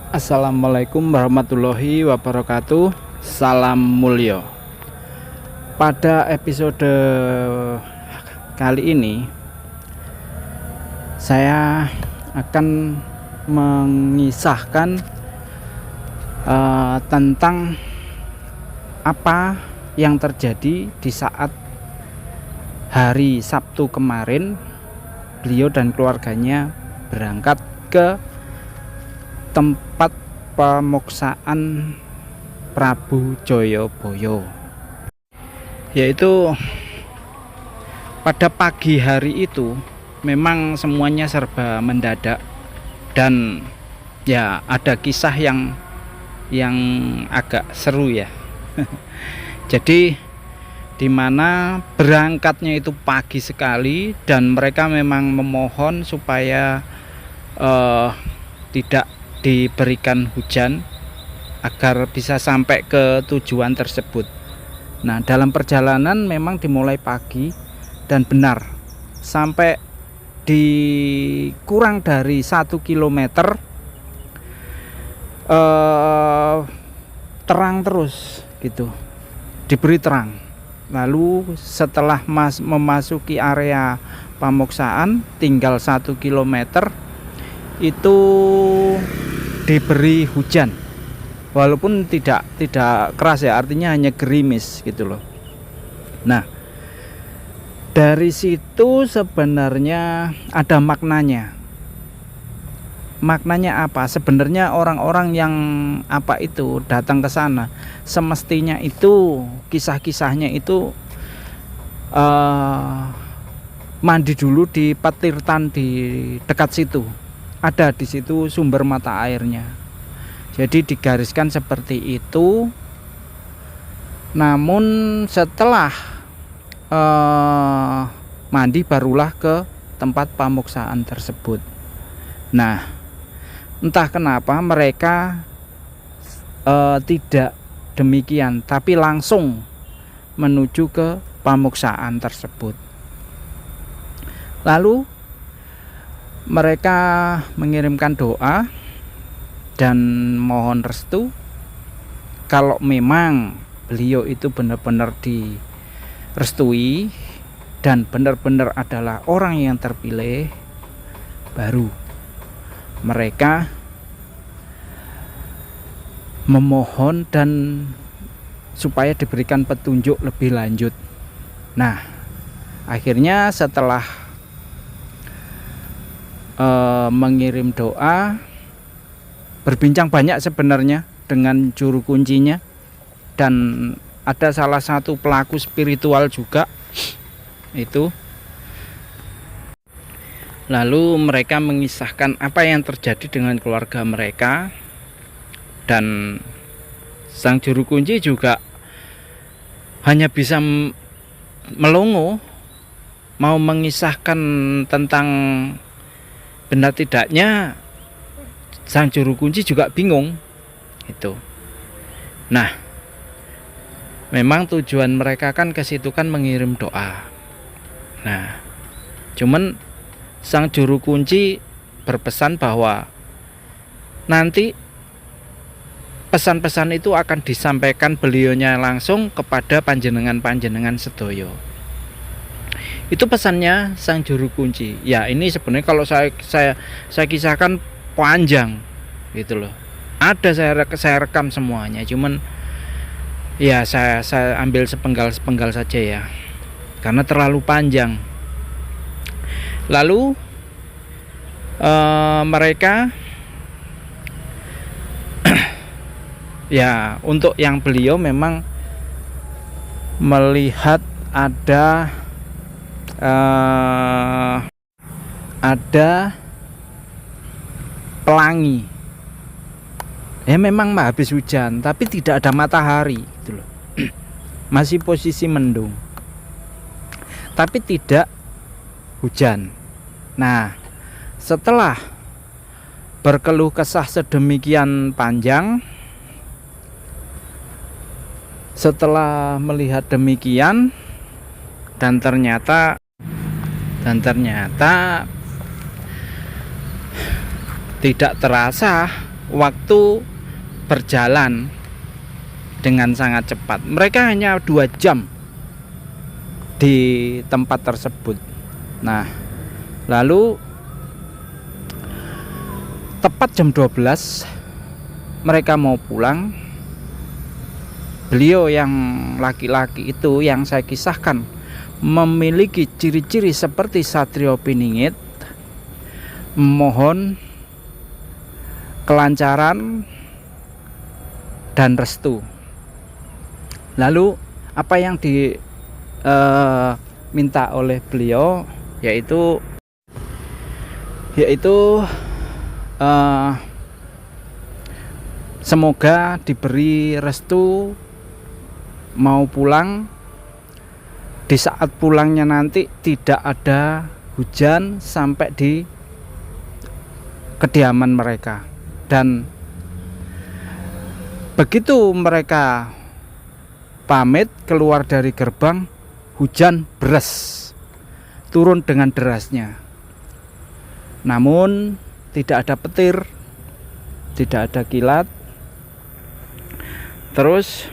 Assalamualaikum warahmatullahi wabarakatuh. Salam mulio. Pada episode kali ini saya akan mengisahkan tentang apa yang terjadi di saat hari Sabtu kemarin. Beliau dan keluarganya berangkat ke tempat pemoksaan Prabu Joyoboyo, yaitu pada pagi hari itu. Memang semuanya serba mendadak dan ya ada kisah yang agak seru ya. Jadi dimana berangkatnya itu pagi sekali dan mereka memang memohon supaya tidak diberikan hujan agar bisa sampai ke tujuan tersebut. Nah, dalam perjalanan memang dimulai pagi dan benar sampai di kurang dari 1 kilometer terang terus gitu, diberi terang. Lalu setelah memasuki area pamoksaan tinggal 1 kilometer itu diberi hujan, walaupun tidak keras ya, artinya hanya gerimis gitu loh. Nah, dari situ sebenarnya ada maknanya. Maknanya apa? Sebenarnya orang-orang yang datang ke sana semestinya itu kisah-kisahnya itu mandi dulu di Patirtan di dekat situ. Ada di situ sumber mata airnya. Jadi digariskan seperti itu. Namun setelah mandi barulah ke tempat pamoksaan tersebut. Nah, entah kenapa mereka tidak demikian, tapi langsung menuju ke pamoksaan tersebut. Lalu mereka mengirimkan doa dan mohon restu kalau memang beliau itu benar-benar direstui dan benar-benar adalah orang yang terpilih, baru mereka memohon dan supaya diberikan petunjuk lebih lanjut. Nah, akhirnya setelah mengirim doa, berbincang banyak sebenarnya dengan juru kuncinya, dan ada salah satu pelaku spiritual juga itu. Lalu mereka mengisahkan apa yang terjadi dengan keluarga mereka, dan sang juru kunci juga hanya bisa melongo, mau mengisahkan tentang benar tidaknya. Sang juru kunci juga bingung itu. Nah, memang tujuan mereka kan ke situ kan mengirim doa. Nah, cuman sang juru kunci berpesan bahwa nanti pesan-pesan itu akan disampaikan beliaunya langsung kepada panjenengan sedoyo. Itu pesannya sang juru kunci. Ya, ini sebenarnya kalau saya kisahkan panjang gitu loh. Ada saya rekam semuanya, cuman ya saya ambil sepenggal saja ya, karena terlalu panjang. Lalu mereka ya, untuk yang beliau memang melihat ada pelangi. Ya memang habis hujan, tapi tidak ada matahari gitu loh. Masih posisi mendung, tapi tidak hujan. Nah, setelah berkeluh kesah sedemikian panjang, setelah melihat demikian dan ternyata tidak terasa waktu berjalan dengan sangat cepat. Mereka hanya 2 jam di tempat tersebut. Nah, lalu tepat jam 12 mereka mau pulang. Beliau yang laki-laki itu yang saya kisahkan memiliki ciri-ciri seperti Satrio Piningit. Mohon kelancaran dan restu. Lalu apa yang diminta oleh beliau yaitu semoga diberi restu mau pulang. Di saat pulangnya nanti tidak ada hujan sampai di kediaman mereka. Dan begitu mereka pamit keluar dari gerbang, hujan deras, turun dengan derasnya. Namun tidak ada petir, tidak ada kilat. Terus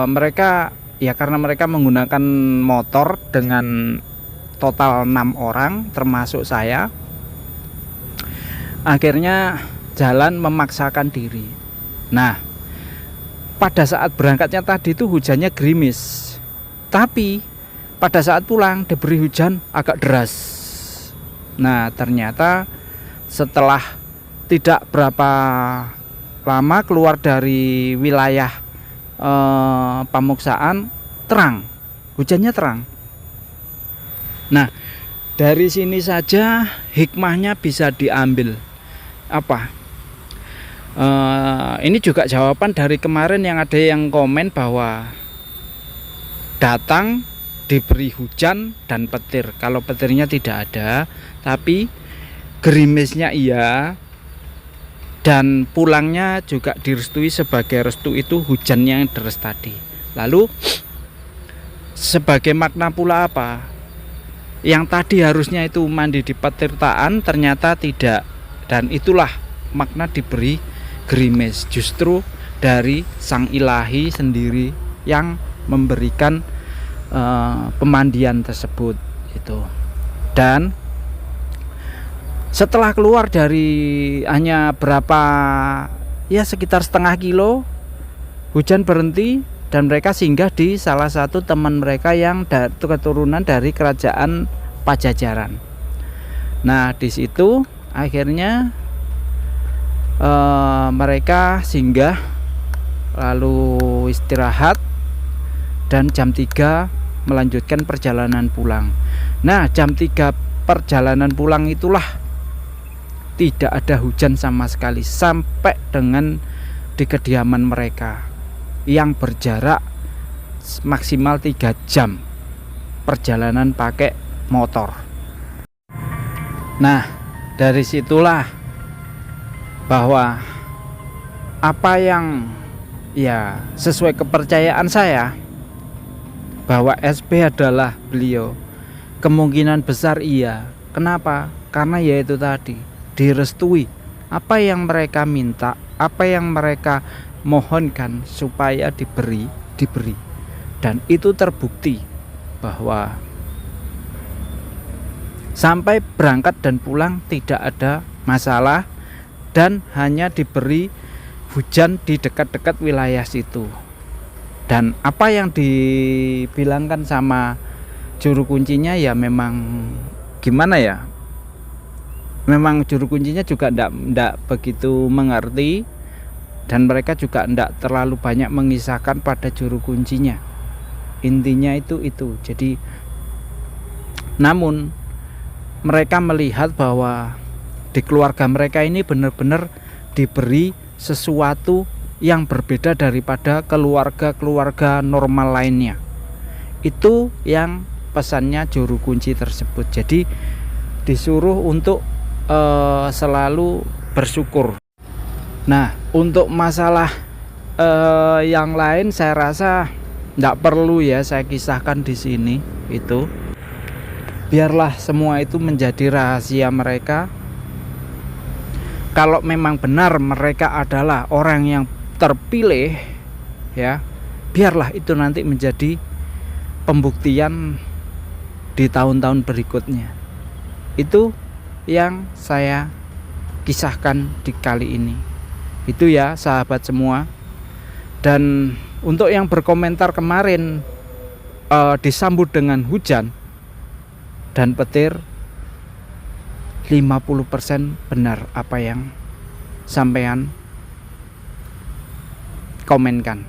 mereka ya, karena mereka menggunakan motor dengan total 6 orang termasuk saya, akhirnya jalan memaksakan diri. Nah, pada saat berangkatnya tadi itu hujannya gerimis, tapi pada saat pulang diberi hujan agak deras. Nah, ternyata setelah tidak berapa lama keluar dari wilayah Pamuksaan, terang, hujannya terang. Nah, dari sini saja hikmahnya bisa diambil apa? Ini juga jawaban dari kemarin yang ada yang komen bahwa datang diberi hujan dan petir. Kalau petirnya tidak ada, tapi gerimisnya iya, dan pulangnya juga direstui sebagai restu itu hujannya yang deras tadi. Lalu sebagai makna pula apa? Yang tadi harusnya itu mandi di petirtaan ternyata tidak, dan itulah makna diberi gerimis, justru dari sang ilahi sendiri yang memberikan pemandian tersebut itu. Dan setelah keluar dari hanya berapa ya sekitar setengah kilo, hujan berhenti dan mereka singgah di salah satu teman mereka yang keturunan dari kerajaan Pajajaran. Nah, di situ akhirnya mereka singgah lalu istirahat dan jam 3 melanjutkan perjalanan pulang. Nah, jam 3 perjalanan pulang itulah tidak ada hujan sama sekali sampai dengan di kediaman mereka yang berjarak maksimal 3 jam perjalanan pakai motor. Nah, dari situlah bahwa apa yang ya sesuai kepercayaan saya bahwa SP adalah beliau, kemungkinan besar iya. Kenapa? Karena yaitu tadi direstui apa yang mereka minta, apa yang mereka mohonkan supaya diberi, dan itu terbukti bahwa sampai berangkat dan pulang tidak ada masalah dan hanya diberi hujan di dekat-dekat wilayah situ. Dan apa yang dibilangkan sama juru kuncinya ya memang gimana ya, memang juru kuncinya juga ndak begitu mengerti, dan mereka juga ndak terlalu banyak mengisahkan pada juru kuncinya. Intinya itu. Jadi namun mereka melihat bahwa di keluarga mereka ini benar-benar diberi sesuatu yang berbeda daripada keluarga-keluarga normal lainnya. Itu yang pesannya juru kunci tersebut. Jadi disuruh untuk selalu bersyukur. Nah, untuk masalah yang lain saya rasa tidak perlu ya saya kisahkan di sini. Itu biarlah semua itu menjadi rahasia mereka. kalau memang benar mereka adalah orang yang terpilih, ya biarlah itu nanti menjadi pembuktian di tahun-tahun berikutnya. Itu yang saya kisahkan di kali ini. Itu ya sahabat semua. Dan untuk yang berkomentar kemarin disambut dengan hujan dan petir, 50% benar apa yang sampean komenkan.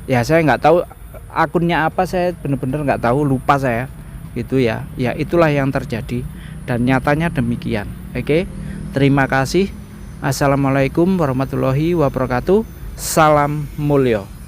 Ya saya nggak tahu akunnya apa, saya benar-benar nggak tahu, lupa saya. Itu ya itulah yang terjadi dan nyatanya demikian. Oke, terima kasih. Assalamualaikum warahmatullahi wabarakatuh. Salam mulya.